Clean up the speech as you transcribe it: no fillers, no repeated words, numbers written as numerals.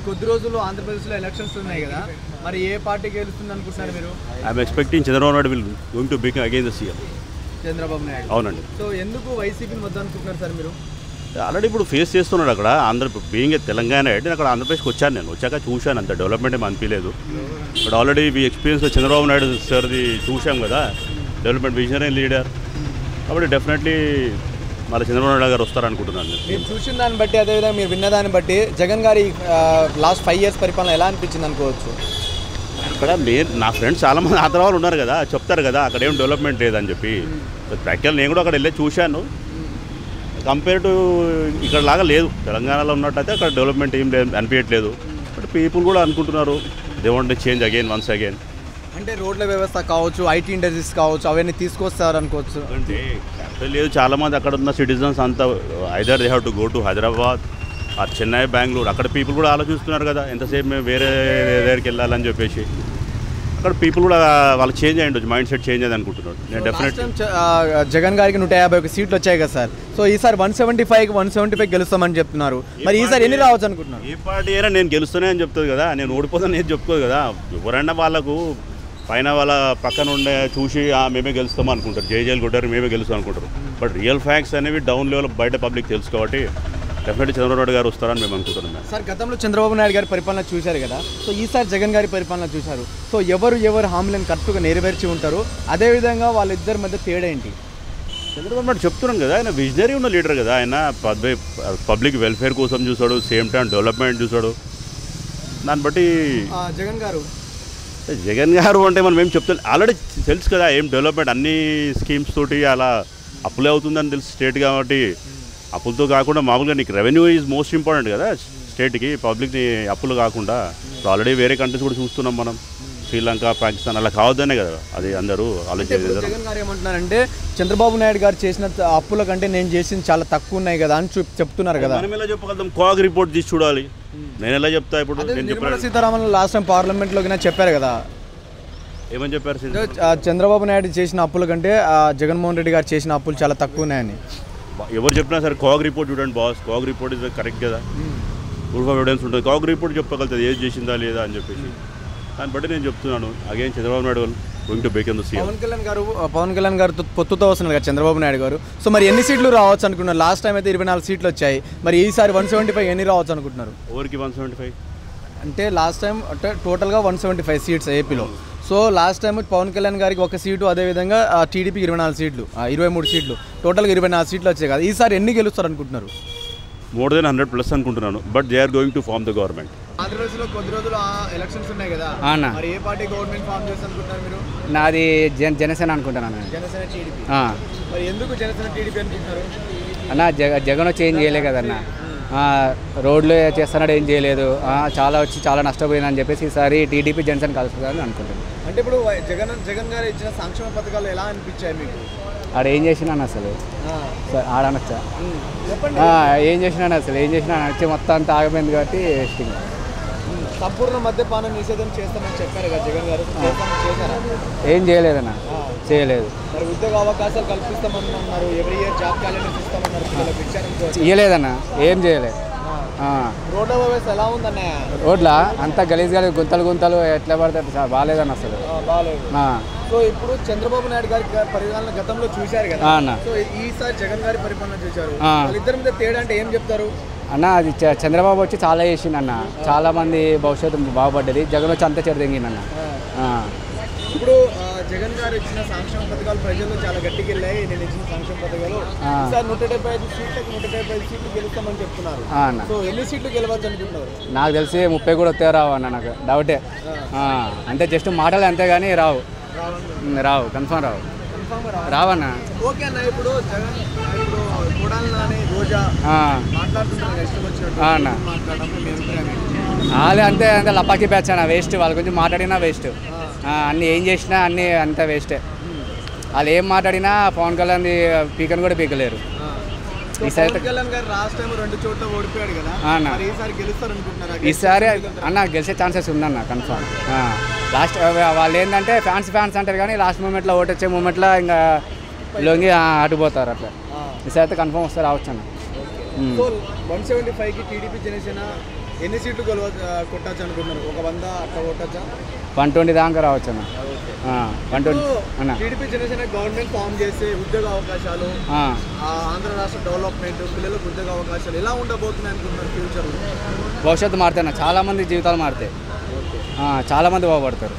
కొద్ది రోజుల్లో ఆంధ్రప్రదేశ్లో ఎలక్షన్స్ ఉన్నాయి కదా, మరి ఏ పార్టీ గెలుస్తుంది అనుకుంటున్నారు మీరు? I'm expecting Chandrababu Naidu will going to become again the CM. Chandrababu Naidu. అవునండి. సో ఎందుకు వైసీపీని వద్ద అనుకుంటున్నారు సార్ మీరు? ఆల్రెడీ ఇప్పుడు ఫేస్ చేస్తున్నాడు అక్కడ బీయింగ్ తెలంగాణ నేను అక్కడ ఆంధ్రప్రదేశ్కి వచ్చాను, నేను వచ్చాక చూశాను, అంత డెవలప్మెంట్ ఏమి అనిపించలేదు. But already we experience Chandrababu Naidu సార్ది చూసాం కదా, డెవలప్మెంట్ విజనరీ లీడర్, కాబట్టి డెఫినెట్లీ మళ్ళీ చంద్రబాబు నాయుడు గారు వస్తారనుకుంటున్నాను. మీరు చూసిన దాన్ని బట్టి, అదేవిధంగా మీరు విన్న దాన్ని బట్టి జగన్ గారి లాస్ట్ 5 years పరిపాలన ఎలా అనిపించింది అనుకోవచ్చు? అక్కడ నా ఫ్రెండ్స్ చాలామంది ఆంధ్ర వాళ్ళు ఉన్నారు కదా, చెప్తారు కదా అక్కడ ఏం డెవలప్మెంట్ లేదని చెప్పి. ప్రాక్టికల్ నేను కూడా అక్కడ వెళ్ళి చూశాను. కంపేర్ టు ఇక్కడ లాగా లేదు, తెలంగాణలో ఉన్నట్టయితే అక్కడ డెవలప్మెంట్ ఏం లేదు అనిపించట్లేదు. బట్ పీపుల్ కూడా అనుకుంటున్నారు they want change again once again. అంటే రోడ్ల వ్యవస్థ కావచ్చు, ఐటీ ఇండస్ట్రీస్ కావచ్చు, అవన్నీ తీసుకొస్తారు అనుకోవచ్చు. అంటే లేదు, చాలామంది అక్కడ ఉన్న సిటిజన్స్ అంతా either they have to go to Hyderabad or Chennai, Bengaluru. అక్కడ పీపుల్ కూడా ఆలోచిస్తున్నారు కదా ఎంతసేపు మేము వేరే దగ్గరికి వెళ్ళాలని చెప్పేసి. అక్కడ పీపుల్ కూడా వాళ్ళు చేంజ్ అయ్యిండొచ్చు, మైండ్ సెట్ చేంజ్ అయ్యింది అనుకుంటున్నాడు. నేను డెఫినెట్లీ జగన్ గారికి 151 సీట్లు వచ్చాయి కదా సార్, సో ఈసారి 175 గెలుస్తామని చెప్తున్నారు. మరి ఈసారి ఎన్ని రావచ్చు అనుకుంటున్నారు? ఏ పార్టీ అయినా నేను గెలుస్తానే అని చెప్తుంది కదా, నేను ఓడిపోతాను నేను చెప్పుకోదు కదా. ఎవరైనా వాళ్ళకు పైన వాళ్ళ పక్కన ఉండే చూసి మేమే గెలుస్తాం అనుకుంటారు, జైలు కొట్టారు మేమే గెలుస్తాం అనుకుంటారు. బట్ రియల్ ఫ్యాక్ట్స్ అనేవి డౌన్ లెవెల్ బయట పబ్లిక్ తెలుసు కాబట్టి డెఫినెట్లీ చంద్రబాబు నాయుడు గారు వస్తారని మేము అనుకుంటున్నాం. సార్ గతంలో చంద్రబాబు నాయుడు గారి పరిపాలన చూశారు కదా, సో ఈసారి జగన్ గారి పరిపాలన చూశారు. సో ఎవరు హామీలను కరెక్ట్గా నెరవేర్చి ఉంటారు, అదేవిధంగా వాళ్ళిద్దరి మధ్య తేడా ఏంటి? చంద్రబాబు నాయుడు చెప్తున్నాను కదా, ఆయన విజనరీ ఉన్న లీడర్ కదా, ఆయన పబ్లిక్ వెల్ఫేర్ కోసం చూశాడు, సేమ్ టైం డెవలప్మెంట్ చూశాడు. దాన్ని బట్టి జగన్ గారు అంటే మనం ఏం చెప్తాం, ఆల్రెడీ తెలుసు కదా ఏం డెవలప్మెంట్ అన్ని స్కీమ్స్ తోటి అలా అప్పులే అవుతుందని తెలుసు స్టేట్. కాబట్టి అప్పులతో కాకుండా మామూలుగా నీకు రెవెన్యూ ఈజ్ మోస్ట్ ఇంపార్టెంట్ కదా స్టేట్కి, పబ్లిక్ని అప్పులు కాకుండా. ఆల్రెడీ వేరే కంట్రీస్ కూడా చూస్తున్నాం మనం, శ్రీలంక, పాకిస్తాన్, అలా కావద్దనే కదా అది అందరూ ఆలోచించారు. జగన్ గారు ఏమంటున్నారంటే చంద్రబాబు నాయుడు గారు చేసిన అప్పుల కంటే నేను చేసింది చాలా తక్కువ ఉన్నాయి కదా అని చెప్తున్నారు కదా. మనం ఎలా చెప్పగలుగుతాం? కాగ్ రిపోర్ట్ తీసి చూడాలి, నేను ఎలా చెప్తా? ఇప్పుడు నిర్మలా సీతారామన్ లాస్ట్ టైం పార్లమెంట్లోకి చెప్పారు కదా, ఏమని చెప్పారు? చంద్రబాబు నాయుడు చేసిన అప్పుల కంటే జగన్మోహన్ రెడ్డి గారు చేసిన అప్పులు చాలా తక్కువ ఉన్నాయని. ఎవరు చెప్పినా సరే కాగ్ రిపోర్ట్ చూడండి boss, CAG report is correct కదా, ప్రూఫ్ ఆఫ్ ఎవిడెన్స్ ఉంటుంది. కాగ్ రిపోర్ట్ చెప్పగలుగుతుంది ఏది చేసిందా లేదా అని చెప్పేసి. దాన్ని బట్టి నేను చెప్తున్నాను again Chandrababu Naidu going to become the CM. Pavan Kalyan garu పొత్తుతో వస్తున్నారు కదా చంద్రబాబు నాయుడు గారు, సో మరి ఎన్ని సీట్లు రావచ్చు అనుకుంటున్నారు? లాస్ట్ టైం అయితే 24 సీట్లు వచ్చాయి, మరి ఈసారి 175 ఎన్ని రావచ్చు అనుకుంటున్నారు? ఎవరికి 175 అంటే లాస్ట్ టైం అంటే టోటల్గా 175 సీట్స్ ఏపీలో. So last time Pavan Kalyan గారికి 1 సీటు, అదేవిధంగా టీడీపీకి 24 సీట్లు, 23 సీట్లు, టోటల్గా 24 సీట్లు వచ్చాయి కదా. ఈసారి ఎన్ని గెలుస్తారు అనుకుంటున్నారు? మోర్ దెన్ 100+ అనుకుంటున్నాను. But they are going to form the government. ఆంధ్రప్రదేశ్లో కొద్ది రోజులు ఎలక్షన్స్ ఉన్నాయి కదా, మరి ఏ పార్టీ గవర్నమెంట్ ఫార్మ్ చేస్తారు అనుకుంటున్నారు మీరు? నాది జనసేన అనుకుంటున్నాను. జనసేన టీడీపీ. మరి ఎందుకు జనసేన టీడీపీ అనుకుంటున్నారు? అన్న జగన్ వచ్చి ఏం చేయలేదు కదన్న, రోడ్లు చేస్తున్నాడు ఏం చేయలేదు, చాలా నష్టపోయిందని చెప్పేసి ఈసారి టీడీపీ జనసేన కలుస్తుందని అనుకుంటున్నాను. అంటే ఇప్పుడు జగన్ గారు ఇచ్చిన సంక్షేమ పథకాలు ఎలా అనిపించాయి మీకు? ఆడ ఏం చేసినాను అసలు ఆడనొచ్చా ఏం చేసినాను వచ్చి మొత్తం అంతా ఆగిపోయింది కాబట్టి సంపూర్ణ మద్యపానం నిషేధం చేస్తామని చెప్పారు కదా జగన్ గారు, చేశారా? ఏం చేయలేదన్న, చేయలేదు. మరి ఉద్యోగ అవకాశాలు కల్పిస్తామన్నారు, ఎవ్రీ ఇయర్ జాబ్ క్యాలెండర్స్ ఇస్తామన్నారు, ఇవ్వలేదన్న, ఏం చేయలేదు. రోడ్ల వ్యవస్థ ఎలా ఉందన్నయ్య? రోడ్ల అంతా గలీజ్ గుంతలు ఎట్లా పడతాయి, బాగాలేదన్న అసలు, బాగాలేదు. సో ఇప్పుడు చంద్రబాబు నాయుడు గారి పరిపాలన గతంలో చూశారు కదా, సో ఈసారి జగన్ గారి పరిపాలన చూశారు, వాళ్ళిద్దరి మీద తేడా అంటే ఏం చెప్తారు? అన్న అది చంద్రబాబు వచ్చి చాలా చేసిండు అన్న, చాలా మంది భవిష్యత్తు బాగుపడ్డది. జగన్ వచ్చి అంతా చెడదెంగిందన్న. ఇప్పుడు జగన్ గారు ఇచ్చిన సంక్షేమ పథకాలు ప్రజల్లో చాలా గట్టికి వెళ్ళాయి. నేను ఇచ్చిన సంక్షేమ పథకాలు 175 సీట్లకు 175 సీట్లు గెలుస్తామని చెప్తున్నారు. సో ఎన్ని సీట్లు గెలవచ్చు అనుకుంటున్నారు? నాకు తెలిసి 30 కూడా వస్తే రావు అన్న, నాకు డౌటే. అంటే జస్ట్ మాటలు అంతేగాని రావు, కన్ఫర్మ్ రావన్న. ఓకే అన్న, ఇప్పుడు జగన్ రోజా మాట్లాడుతున్నారు ఇష్టం వచ్చినట్టు వాళ్ళే అంతే లపాకి బ్యాచ్ అన్న, వేస్ట్. వాళ్ళ గురించి మాట్లాడినా వేస్ట్, అన్నీ ఏం చేసినా అన్నీ అంతా వేస్టే. వాళ్ళు ఏం మాట్లాడినా పవన్ కళ్యాణ్ పీకని కూడా పీకలేరు. ఈసారి అన్న గెలిచే ఛాన్సెస్ ఉందన్న కన్ఫర్మ్. లాస్ట్ వాళ్ళు ఏంటంటే ఫ్యాన్స్ అంటారు కానీ లాస్ట్ మూమెంట్లో ఓటు వచ్చే మూమెంట్లో ఇంకా లొంగి అటుపోతారు. అట్లా ఈసారి అయితే కన్ఫర్మ్ వస్తే రావచ్చు అన్న. 175కి టీడీపీ జనసేన ఎన్ని సీట్లు కొట్టచ్చు అనుకుంటున్నారు? ఒక 100 అట్లా కొట్టచ్చా? 120 దాకా రావచ్చు అన్న. 120 అన్న. టీడీపీ జనసేన గవర్నమెంట్ ఫామ్ చేసి ఉద్యోగ అవకాశాలు, ఆంధ్ర రాష్ట్ర డెవలప్మెంట్, పిల్లలకు ఉద్యోగ అవకాశాలు ఎలా ఉండబోతున్నాయి అనుకుంటున్నారు ఫ్యూచర్లో? భవిష్యత్తు మారుతాయి అన్న, చాలామంది జీవితాలు మారుతాయి, చాలామంది బాగుపడతారు.